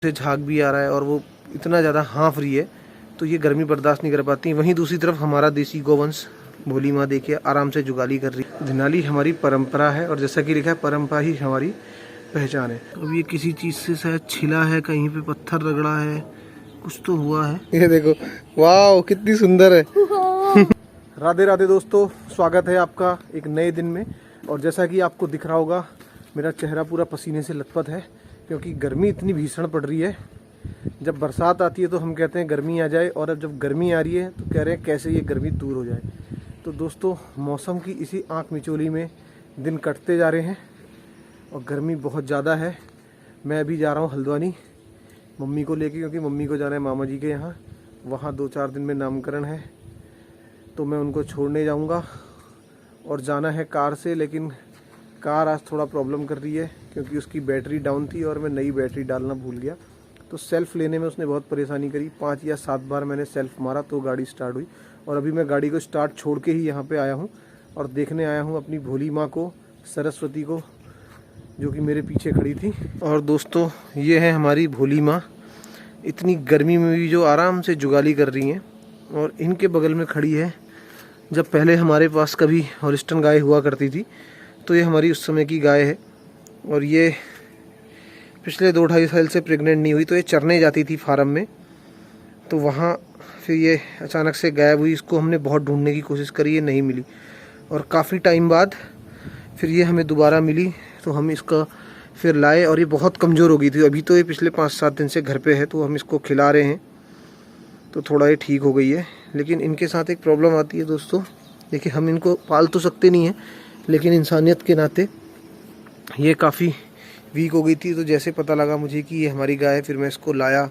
से झाग भी आ रहा है और वो इतना ज़्यादा हाँफ रही है तो ये गर्मी बर्दाश्त नहीं कर पाती। वहीं दूसरी तरफ हमारा देसी गोवंश भोली माँ देखिए आराम से जुगाली कर रही है। धिनाली हमारी परंपरा है और जैसा कि लिखा है परंपरा ही हमारी पहचान है। अब ये किसी चीज़ से शायद छिला है, कहीं पे पत्थर रगड़ा है, कुछ तो हुआ है। ये देखो, वाह कितनी सुंदर है। राधे राधे दोस्तों, स्वागत है आपका एक नए दिन में। और जैसा कि आपको दिख रहा होगा मेरा चेहरा पूरा पसीने से लथपथ है क्योंकि गर्मी इतनी भीषण पड़ रही है। जब बरसात आती है तो हम कहते हैं गर्मी आ जाए, और अब जब गर्मी आ रही है तो कह रहे हैं कैसे ये गर्मी दूर हो जाए। तो दोस्तों मौसम की इसी आंख मिचोली में दिन कटते जा रहे हैं और गर्मी बहुत ज़्यादा है। मैं अभी जा रहा हूँ हल्द्वानी मम्मी को लेके, क्योंकि मम्मी को जाना है मामा जी के यहाँ। वहाँ 2-4 दिन में नामकरण है तो मैं उनको छोड़ने जाऊँगा और जाना है कार से। लेकिन कार आज थोड़ा प्रॉब्लम कर रही है क्योंकि उसकी बैटरी डाउन थी और मैं नई बैटरी डालना भूल गया। तो सेल्फ़ लेने में उसने बहुत परेशानी करी। 5 या 7 बार मैंने सेल्फ़ मारा तो गाड़ी स्टार्ट हुई। और अभी मैं गाड़ी को स्टार्ट छोड़ के ही यहाँ पे आया हूँ और देखने आया हूँ अपनी भोली माँ को, सरस्वती को, जो कि मेरे पीछे खड़ी थी। और दोस्तों ये है हमारी भोली माँ, इतनी गर्मी में भी जो आराम से जुगाली कर रही हैं। और इनके बगल में खड़ी है, जब पहले हमारे पास कभी हॉलिस्टन गाय हुआ करती थी तो ये हमारी उस समय की गाय है। और ये पिछले 2-2.5 साल से प्रेग्नेंट नहीं हुई, तो ये चरने जाती थी फार्म में, तो वहाँ फिर ये अचानक से गायब हुई। इसको हमने बहुत ढूंढने की कोशिश करी, ये नहीं मिली। और काफ़ी टाइम बाद फिर ये हमें दोबारा मिली तो हम इसका फिर लाए और ये बहुत कमज़ोर हो गई थी। अभी तो ये पिछले 5-7 दिन से घर पे है तो हम इसको खिला रहे हैं तो थोड़ा ये ठीक हो गई है। लेकिन इनके साथ एक प्रॉब्लम आती है दोस्तों। देखिए हम इनको पाल तो सकते नहीं हैं, लेकिन इंसानियत के नाते ये काफ़ी वीक हो गई थी। तो जैसे पता लगा मुझे कि ये हमारी गाय है, फिर मैं इसको लाया,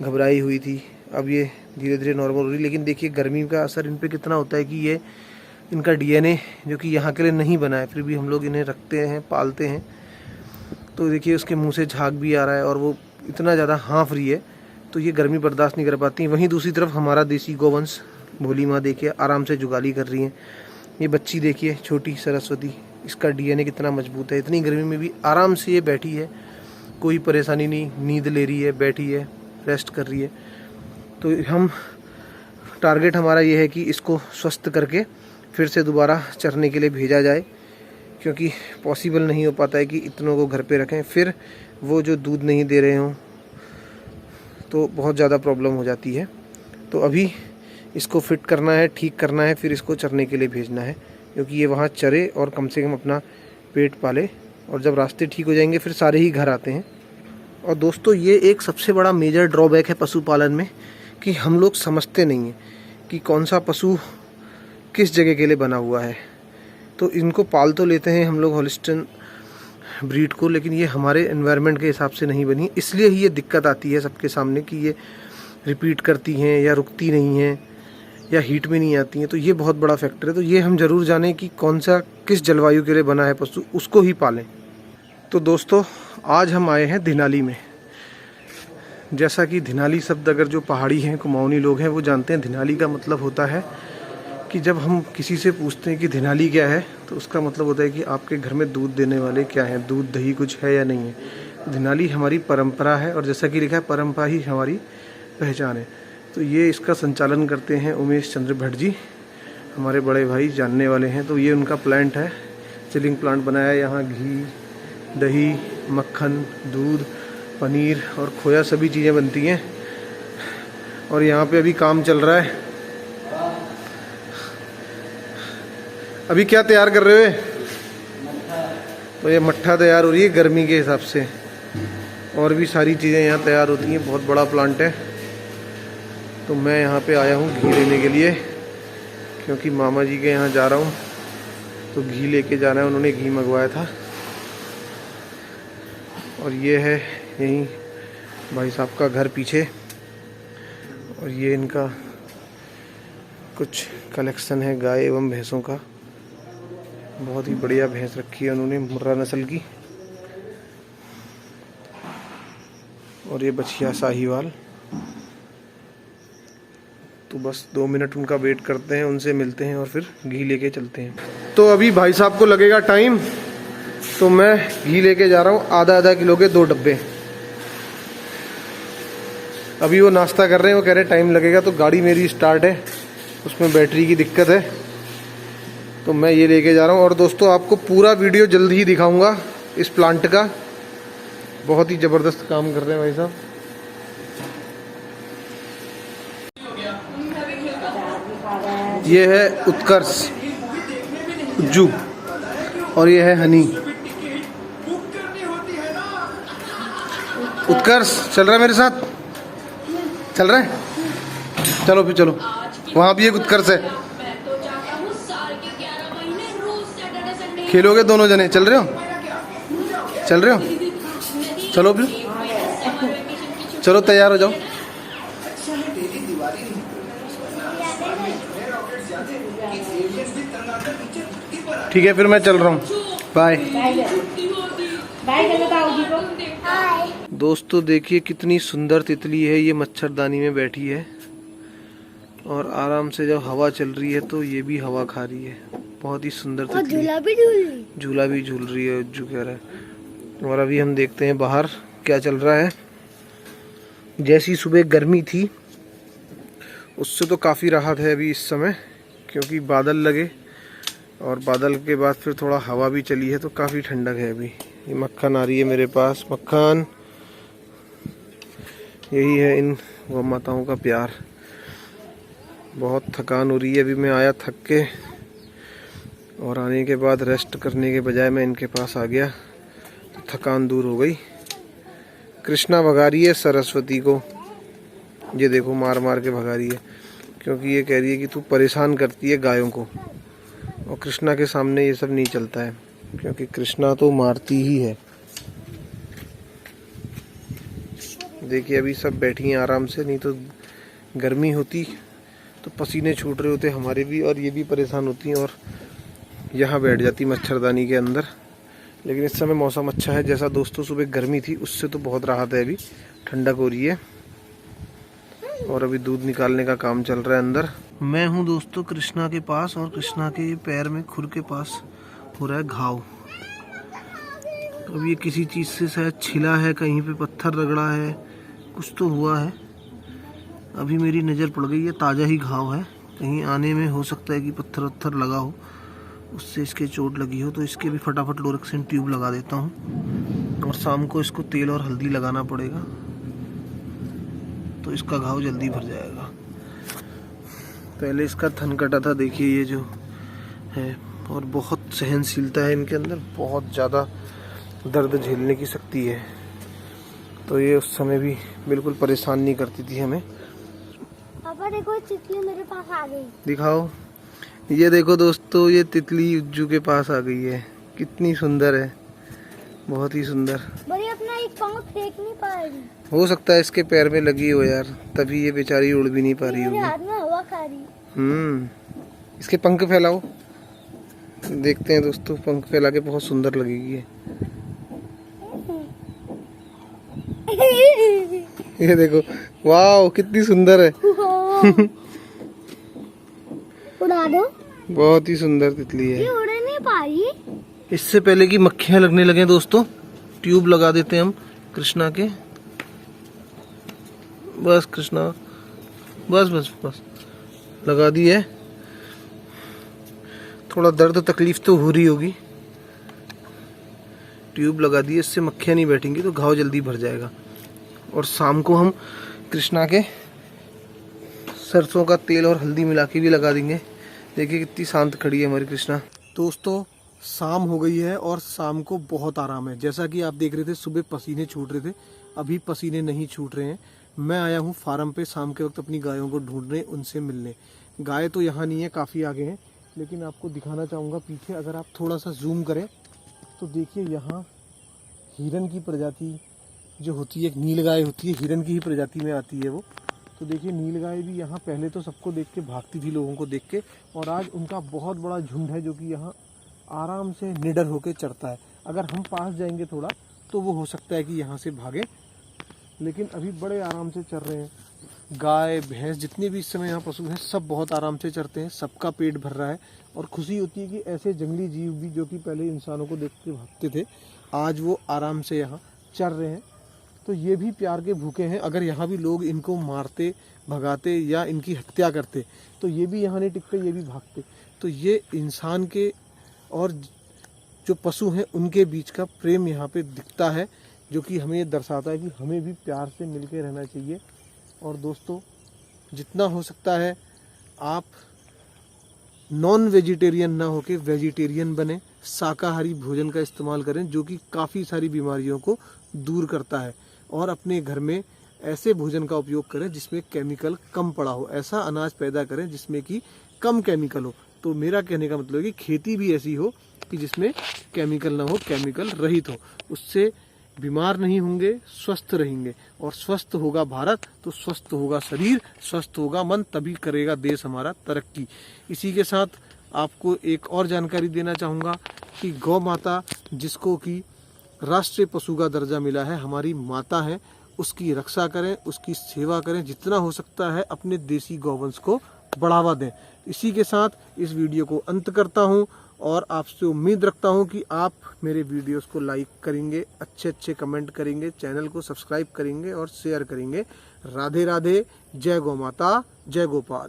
घबराई हुई थी। अब ये धीरे धीरे नॉर्मल हो रही। लेकिन देखिए गर्मी का असर इन पे कितना होता है कि ये इनका डीएनए जो कि यहाँ के लिए नहीं बना है, फिर भी हम लोग इन्हें रखते हैं, पालते हैं। तो देखिए उसके मुँह से झाग भी आ रहा है और वो इतना ज़्यादा हाँफ रही है तो ये गर्मी बर्दाश्त नहीं कर पाती। वहीं दूसरी तरफ हमारा देसी गोवंश भोली माँ देखिए आराम से जुगाली कर रही हैं। ये बच्ची देखिए छोटी सरस्वती, इसका डीएनए कितना मजबूत है। इतनी गर्मी में भी आराम से ये बैठी है, कोई परेशानी नहीं, नींद ले रही है, बैठी है, रेस्ट कर रही है। तो हम टारगेट हमारा ये है कि इसको स्वस्थ करके फिर से दोबारा चरने के लिए भेजा जाए, क्योंकि पॉसिबल नहीं हो पाता है कि इतनों को घर पे रखें, फिर वो जो दूध नहीं दे रहे हों तो बहुत ज़्यादा प्रॉब्लम हो जाती है। तो अभी इसको फिट करना है, ठीक करना है, फिर इसको चरने के लिए भेजना है, क्योंकि ये वहाँ चरे और कम से कम अपना पेट पाले। और जब रास्ते ठीक हो जाएंगे फिर सारे ही घर आते हैं। और दोस्तों ये एक सबसे बड़ा मेजर ड्रॉबैक है पशुपालन में कि हम लोग समझते नहीं हैं कि कौन सा पशु किस जगह के लिए बना हुआ है। तो इनको पाल तो लेते हैं हम लोग हॉलिस्टन ब्रीड को, लेकिन ये हमारे एनवायरनमेंट के हिसाब से नहीं बनी। इसलिए ही ये दिक्कत आती है सबके सामने कि ये रिपीट करती हैं या रुकती नहीं हैं या हीट में नहीं आती हैं। तो ये बहुत बड़ा फैक्टर है। तो ये हम ज़रूर जानें कि कौन सा किस जलवायु के लिए बना है पशु, उसको ही पालें। तो दोस्तों आज हम आए हैं धिनाली में। जैसा कि धिनाली शब्द अगर जो पहाड़ी हैं, कुमाऊनी लोग हैं, वो जानते हैं धिनाली का मतलब होता है कि जब हम किसी से पूछते हैं कि धिनाली क्या है तो उसका मतलब होता है कि आपके घर में दूध देने वाले क्या हैं, दूध दही कुछ है या नहीं है। धिनाली हमारी परंपरा है और जैसा कि लिखा है परंपरा ही हमारी पहचान है। तो ये इसका संचालन करते हैं उमेश चंद्र भट्ट जी, हमारे बड़े भाई जानने वाले हैं। तो ये उनका प्लांट है, चिलिंग प्लांट बनाया है। यहाँ घी, दही, मक्खन, दूध, पनीर और खोया सभी चीज़ें बनती हैं। और यहाँ पे अभी काम चल रहा है। अभी क्या तैयार कर रहे हो? तो ये मट्ठा तैयार हो रही है गर्मी के हिसाब से, और भी सारी चीज़ें यहाँ तैयार होती हैं। बहुत बड़ा प्लांट है। तो मैं यहाँ पे आया हूँ घी लेने के लिए, क्योंकि मामा जी के यहाँ जा रहा हूँ तो घी लेके जाना है। उन्होंने घी मंगवाया था। और ये है यहीं भाई साहब का घर पीछे, और ये इनका कुछ कलेक्शन है गाय एवं भैंसों का। बहुत ही बढ़िया भैंस रखी है उन्होंने, मुर्रा नस्ल की। और ये बछिया साहीवाल। तो बस 2 मिनट उनका वेट करते हैं, उनसे मिलते हैं और फिर घी लेके चलते हैं। तो अभी भाई साहब को लगेगा टाइम, तो मैं घी लेके जा रहा हूँ आधा किलो के 2 डब्बे। अभी वो नाश्ता कर रहे हैं, वो कह रहे टाइम लगेगा। तो गाड़ी मेरी स्टार्ट है, उसमें बैटरी की दिक्कत है, तो मैं ये लेके जा रहा हूँ। और दोस्तों आपको पूरा वीडियो जल्दी ही दिखाऊंगा इस प्लांट का। बहुत ही ज़बरदस्त काम कर रहे हैं भाई साहब। ये है उत्कर्ष उज्जू और ये है हनी। उत्कर्ष चल रहा है मेरे साथ, चल रहा है, चलो फिर चलो। वहाँ भी एक उत्कर्ष है, खेलोगे दोनों जने? चल रहे हो, चल रहे हो? चलो फिर, चलो तैयार हो जाओ। ठीक है फिर मैं चल रहा हूँ, बाय। दोस्तों देखिए कितनी सुंदर तितली है, ये मच्छरदानी में बैठी है और आराम से जब हवा चल रही है तो ये भी हवा खा रही है। बहुत ही सुंदर तितली, झूला भी झूल रही है उज्जू कह रहा है। और अभी हम देखते हैं बाहर क्या चल रहा है। जैसी सुबह गर्मी थी उससे तो काफ़ी राहत है अभी इस समय, क्योंकि बादल लगे और बादल के बाद फिर थोड़ा हवा भी चली है तो काफ़ी ठंडक है अभी। ये मक्खन आ रही है मेरे पास, मक्खन। यही है इन गौ माताओं का प्यार। बहुत थकान हो रही है, अभी मैं आया थक के और आने के बाद रेस्ट करने के बजाय मैं इनके पास आ गया तो थकान दूर हो गई। कृष्णा भगा रही है सरस्वती को, ये देखो मार मार के भगा रही है, क्योंकि ये कह रही है कि तू परेशान करती है गायों को। और कृष्णा के सामने ये सब नहीं चलता है, क्योंकि कृष्णा तो मारती ही है। देखिए अभी सब बैठी हैं आराम से, नहीं तो गर्मी होती तो पसीने छूट रहे होते हमारे भी, और ये भी परेशान होती हैं और यहाँ बैठ जाती मच्छरदानी के अंदर। लेकिन इस समय मौसम अच्छा है, जैसा दोस्तों सुबह गर्मी थी उससे तो बहुत राहत है, अभी ठंडक हो रही है। और अभी दूध निकालने का काम चल रहा है अंदर। मैं हूँ दोस्तों कृष्णा के पास, और कृष्णा के पैर में खुर के पास हो रहा है घाव। अब ये किसी चीज़ से शायद छिला है, कहीं पे पत्थर रगड़ा है, कुछ तो हुआ है। अभी मेरी नज़र पड़ गई है, ताज़ा ही घाव है, कहीं आने में हो सकता है कि पत्थर वत्थर लगा हो, उससे इसके चोट लगी हो। तो इसके भी फटाफट लोरेक्सिन ट्यूब लगा देता हूँ, और शाम को इसको तेल और हल्दी लगाना पड़ेगा तो इसका घाव जल्दी भर जाएगा। पहले इसका थन कटा था, देखिए ये जो है, और बहुत सहनशीलता है इनके अंदर, बहुत ज़्यादा दर्द झेलने की शक्ति है। तो ये उस समय भी बिल्कुल परेशान नहीं करती थी हमें। पापा देखो तितली मेरे पास आ गई, दिखाओ। ये देखो दोस्तों, ये तितली उज्जू के पास आ गई है, कितनी सुंदर है, बहुत ही सुंदर। बड़ी अपना एक पंख फेंक नहीं पा रही। हो सकता है इसके पैर में लगी हो यार, तभी ये बेचारी उड़ भी नहीं पा रही होगी। मेरे हाथ में हवा खा रही। इसके पंख फैलाओ, देखते हैं दोस्तों, पंख फैला के बहुत सुंदर लगेगी ये। ये देखो, वाह कितनी सुंदर है। उड़ा दो। बहुत ही सुंदर तितली है। ये उड़ नहीं पा रही। इससे पहले कि मक्खियां लगने लगे दोस्तों, ट्यूब लगा देते हैं हम कृष्णा के। बस कृष्णा, बस बस बस लगा दी है। थोड़ा दर्द तकलीफ तो हो रही होगी, ट्यूब लगा दी है, इससे मक्खियां नहीं बैठेंगी तो घाव जल्दी भर जाएगा। और शाम को हम कृष्णा के सरसों का तेल और हल्दी मिला के भी लगा देंगे। देखिए कितनी शांत खड़ी है हमारी कृष्णा। दोस्तों शाम हो गई है और शाम को बहुत आराम है। जैसा कि आप देख रहे थे सुबह पसीने छूट रहे थे, अभी पसीने नहीं छूट रहे हैं। मैं आया हूँ फार्म पे शाम के वक्त अपनी गायों को ढूंढने, उनसे मिलने। गाय तो यहाँ नहीं है, काफ़ी आगे हैं, लेकिन आपको दिखाना चाहूँगा पीछे। अगर आप थोड़ा सा जूम करें तो देखिए यहाँ हिरन की प्रजाति जो होती है, एक नील गाय होती है, हिरन की ही प्रजाति में आती है वो। तो देखिए नील गाय भी यहाँ पहले तो सबको देख के भागती थी, लोगों को देख के, और आज उनका बहुत बड़ा झुंड है जो कि यहाँ आराम से निडर होकर चरता है। अगर हम पास जाएंगे थोड़ा तो वो हो सकता है कि यहाँ से भागे, लेकिन अभी बड़े आराम से चर रहे हैं। गाय भैंस जितने भी इस समय यहाँ पशु हैं सब बहुत आराम से चरते हैं, सबका पेट भर रहा है। और खुशी होती है कि ऐसे जंगली जीव भी जो कि पहले इंसानों को देख के भागते थे, आज वो आराम से यहाँ चर रहे हैं। तो ये भी प्यार के भूखे हैं। अगर यहाँ भी लोग इनको मारते, भगाते या इनकी हत्या करते तो ये भी यहाँ नहीं टिकते, ये भी भागते। तो ये इंसान के और जो पशु हैं उनके बीच का प्रेम यहाँ पे दिखता है, जो कि हमें ये दर्शाता है कि हमें भी प्यार से मिलके रहना चाहिए। और दोस्तों, जितना हो सकता है आप नॉन वेजिटेरियन ना होके वेजिटेरियन बने, शाकाहारी भोजन का इस्तेमाल करें, जो कि काफ़ी सारी बीमारियों को दूर करता है। और अपने घर में ऐसे भोजन का उपयोग करें जिसमें केमिकल कम पड़ा हो, ऐसा अनाज पैदा करें जिसमें कि कम केमिकल हो। तो मेरा कहने का मतलब है कि खेती भी ऐसी हो कि जिसमें केमिकल ना हो, केमिकल रहित हो। उससे बीमार नहीं होंगे, स्वस्थ रहेंगे। और स्वस्थ होगा भारत तो स्वस्थ होगा शरीर, स्वस्थ होगा मन, तभी करेगा देश हमारा तरक्की। इसी के साथ आपको एक और जानकारी देना चाहूँगा कि गौ माता, जिसको कि राष्ट्रीय पशु का दर्जा मिला है, हमारी माता है, उसकी रक्षा करें, उसकी सेवा करें, जितना हो सकता है अपने देसी गौवंश को बढ़ावा दें। इसी के साथ इस वीडियो को अंत करता हूं और आपसे उम्मीद रखता हूं कि आप मेरे वीडियोस को लाइक करेंगे, अच्छे अच्छे कमेंट करेंगे, चैनल को सब्सक्राइब करेंगे और शेयर करेंगे। राधे राधे, जय गौ माता, जय गोपाल।